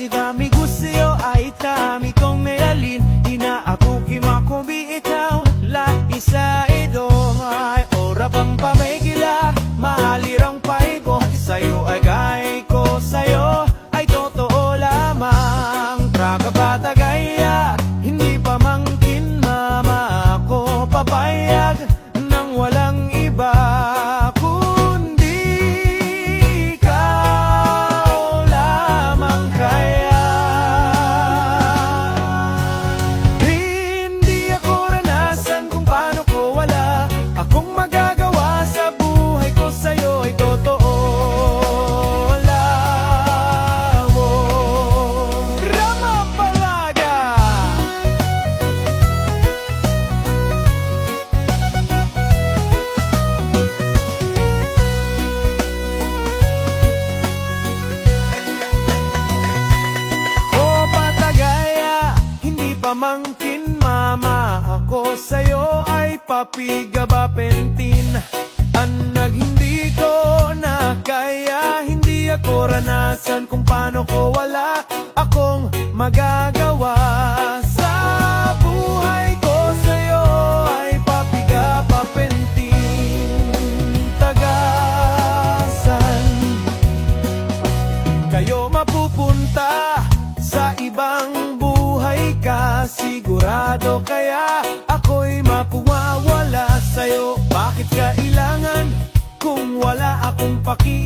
Sidami gusto ay tami kong mealin. Ina ako kimakubi ikaw la isa idong ay ora bang pamegila. Mahalirang paigo sa'yo ay gay ko sa'yo ay totoo lamang. Trakabatagaya hindi pa mangkin mama ako papayag nang walang iba. Pamangkin mama ako sa'yo ay papigabapentin. Anag hindi ko na kaya, hindi ako ranasan kung paano ko wala akong magagawa. Sa buhay ko sa'yo ay papigabapentin. Tagasan kayo mapupunta sa ibang buhay ka sigurado, kaya ako'y mapuwawala sa'yo. Bakit kailangan kung wala akong paki